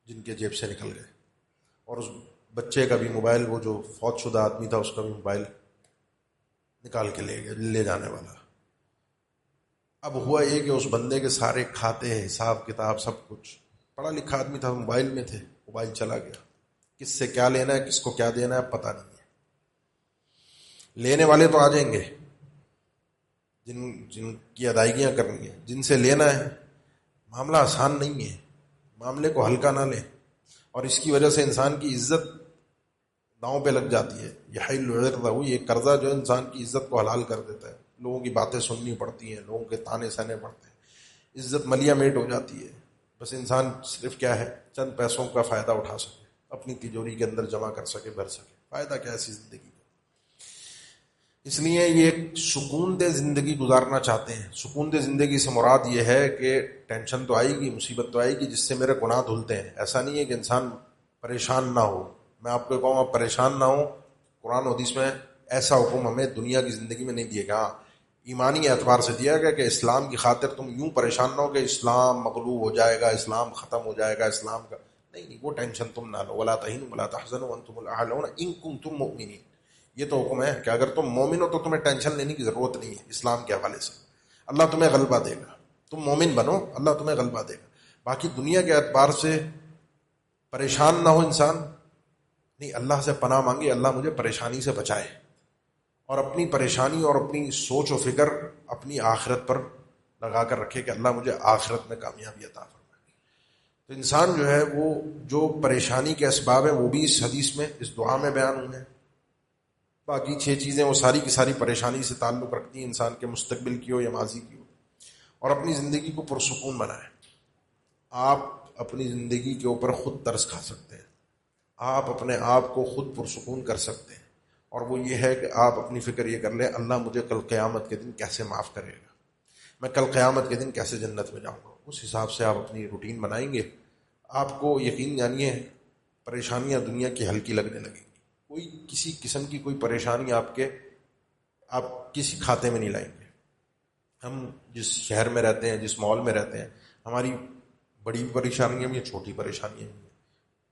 S1: جن کے جیب سے نکل گئے، اور اس بچے کا بھی موبائل، وہ جو فوت شدہ آدمی تھا اس کا بھی موبائل نکال کے لے گیا لے جانے والا۔ اب ہوا یہ کہ اس بندے کے سارے کھاتے، حساب کتاب، سب کچھ، پڑھا لکھا آدمی تھا، موبائل میں تھے، موبائل چلا گیا، کس سے کیا لینا ہے، کس کو کیا دینا ہے پتہ نہیں ہے۔ لینے والے تو آ جائیں گے، جن کی ادائیگیاں کرنی ہیں، جن سے لینا ہے، معاملہ آسان نہیں ہے، معاملے کو ہلکا نہ لیں، اور اس کی وجہ سے انسان کی عزت داؤں پہ لگ جاتی ہے۔ یحل عرضہ، یہ قرضہ جو انسان کی عزت کو حلال کر دیتا ہے، لوگوں کی باتیں سننی پڑتی ہیں، لوگوں کے تانے سہنے پڑتے ہیں، عزت ملیا میٹ ہو جاتی ہے۔ بس انسان صرف کیا ہے، چند پیسوں کا فائدہ اٹھا سکے، اپنی تجوری کے اندر جمع کر سکے، بھر سکے، فائدہ کیا ایسی زندگی کا۔ اس لیے یہ ایک سکون دہ زندگی گزارنا چاہتے ہیں۔ سکون دہ زندگی سے مراد یہ ہے کہ ٹینشن تو آئے گی، مصیبت تو آئے گی جس سے میرے گناہ دھلتے ہیں، ایسا نہیں ہے کہ انسان پریشان نہ ہو۔ میں آپ کو کہوں آپ پریشان نہ ہو، قرآن و حدیث میں ایسا حکم ہمیں دنیا کی زندگی میں نہیں دیا گیا، ایمانی اعتبار سے دیا گیا کہ اسلام کی خاطر تم یوں پریشان نہ ہو کہ اسلام مغلوب ہو جائے گا، اسلام ختم ہو جائے گا، اسلام کا نہیں، وہ ٹینشن تم نہ لو۔ ولا تہنوا ولا تحزنوا وانتم الاعلون ان کنتم مؤمنین، یہ تو حکم ہے کہ اگر تم مومن ہو تو تمہیں ٹینشن لینے کی ضرورت نہیں ہے اسلام کے حوالے سے، اللہ تمہیں غلبہ دے گا، تم مومن بنو، اللہ تمہیں غلبہ دے گا۔ باقی دنیا کے اعتبار سے پریشان نہ ہو انسان، نہیں، اللہ سے پناہ مانگے، اللہ مجھے پریشانی سے بچائے، اور اپنی پریشانی اور اپنی سوچ و فکر اپنی آخرت پر لگا کر رکھے کہ اللہ مجھے آخرت میں کامیابی عطا فرمائے۔ تو انسان جو ہے وہ جو پریشانی کے اسباب ہیں وہ بھی اس حدیث میں، اس دعا میں بیان ہوئے ہیں۔ باقی 6 چیزیں وہ ساری کی ساری پریشانی سے تعلق رکھتی ہیں، انسان کے مستقبل کی ہو یا ماضی کی ہو، اور اپنی زندگی کو پرسکون بنائیں۔ آپ اپنی زندگی کے اوپر خود ترس کھا سکتے ہیں، آپ اپنے آپ کو خود پرسکون کر سکتے ہیں، اور وہ یہ ہے کہ آپ اپنی فکر یہ کر لیں اللہ مجھے کل قیامت کے دن کیسے معاف کرے گا۔ میں کل قیامت کے دن کیسے جنت میں جاؤں گا. اس حساب سے آپ اپنی روٹین بنائیں گے، آپ کو یقین جانیے پریشانیاں دنیا کی ہلکی لگنے لگیں گی. کوئی کسی قسم کی کوئی پریشانی آپ کسی کھاتے میں نہیں لائیں گے. ہم جس شہر میں رہتے ہیں، جس ماحول میں رہتے ہیں، ہماری بڑی پریشانیاں بھی ہیں، چھوٹی پریشانیاں بھی ہیں.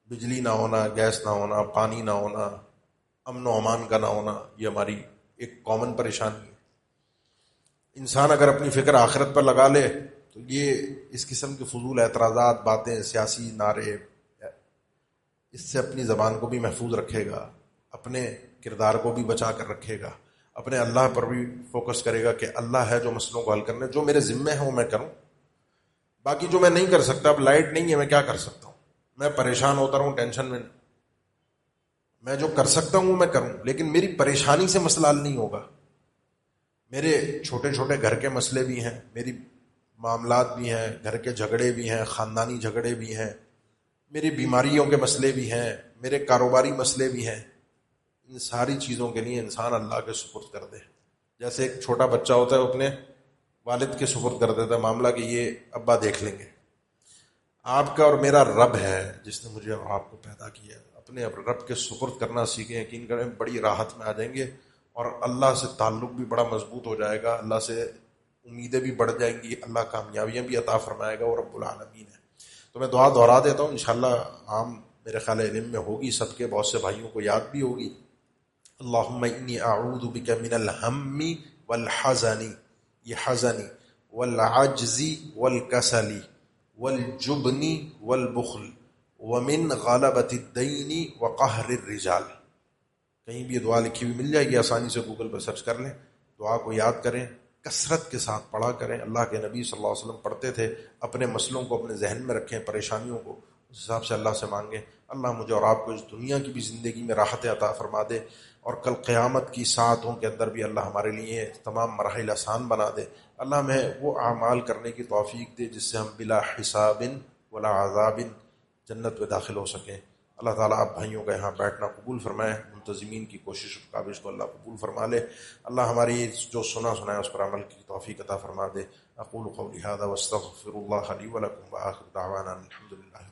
S1: بجلی نہ ہونا، گیس نہ ہونا، پانی نہ ہونا، امن و امان کا نہ ہونا، یہ ہماری ایک کامن پریشانی ہے. انسان اگر اپنی فکر آخرت پر لگا لے تو یہ اس قسم کے فضول اعتراضات، باتیں، سیاسی نعرے، اس سے اپنی زبان کو بھی محفوظ رکھے گا، اپنے کردار کو بھی بچا کر رکھے گا، اپنے اللہ پر بھی فوکس کرے گا کہ اللہ ہے جو مسئلوں کو حل کرنے، جو میرے ذمے ہیں وہ میں کروں. باقی جو میں نہیں کر سکتا، اب لائٹ نہیں ہے، میں کیا کر سکتا ہوں؟ میں پریشان ہوتا رہوں، ٹینشن میں. میں جو کر سکتا ہوں وہ میں کروں، لیکن میری پریشانی سے مسئلہ حل نہیں ہوگا. میرے چھوٹے چھوٹے گھر کے مسئلے بھی ہیں، میری معاملات بھی ہیں، گھر کے جھگڑے بھی ہیں، خاندانی جھگڑے بھی ہیں، میری بیماریوں کے مسئلے بھی ہیں، میرے کاروباری مسئلے بھی ہیں. ان ساری چیزوں کے لیے انسان اللہ کے سپرد کر دے. جیسے ایک چھوٹا بچہ ہوتا ہے، وہ اپنے والد کے سپرد کر دیتا ہے معاملہ کہ یہ ابا دیکھ لیں گے. آپ کا اور میرا رب ہے جس نے مجھے اور آپ کو پیدا کیا. اپنے رب کے سپرد کرنا سیکھیں، یقین کریں بڑی راحت میں آ جائیں گے، اور اللہ سے تعلق بھی بڑا مضبوط ہو جائے گا، اللہ سے امیدیں بھی بڑھ جائیں گی، اللہ کامیابیاں بھی عطا فرمائے گا، وہ رب العالمین ہے. تو میں دعا دہرا دیتا ہوں، انشاءاللہ عام میرے خیال علم میں ہوگی سب کے، بہت سے بھائیوں کو یاد بھی ہوگی. اللہم انی اعوذ بک من الہم والحزن، یہ حزن، والعجز والکسل والجبن والبخل ومن غلبۃ الدین وقہر الرجال. کہیں بھی یہ دعا لکھی ہوئی مل جائے گی، آسانی سے گوگل پر سرچ کر لیں. دعا کو یاد کریں، کثرت کے ساتھ پڑھا کریں. اللہ کے نبی صلی اللہ علیہ وسلم پڑھتے تھے. اپنے مسئلوں کو اپنے ذہن میں رکھیں، پریشانیوں کو اس حساب سے اللہ سے مانگیں. اللہ مجھے اور آپ کو اس دنیا کی بھی زندگی میں راحت عطا فرما دے، اور کل قیامت کی ساعتوں کے اندر بھی اللہ ہمارے لیے تمام مراحل آسان بنا دے. اللہ ہمیں وہ اعمال کرنے کی توفیق دے جس سے ہم بلا حساب ولا عذاب جنت میں داخل ہو سکیں. اللہ تعالیٰ آپ بھائیوں کا یہاں بیٹھنا قبول فرمائے، منتظمین کی کوشش و کاوش کو اللہ قبول فرما لے. اللہ ہماری جو سنا ہے اس پر عمل کی توفیق عطا فرما دے. اقول قولی ھذا واستغفر اللہ لی ولکم وآخر دعوانا الحمد للہ.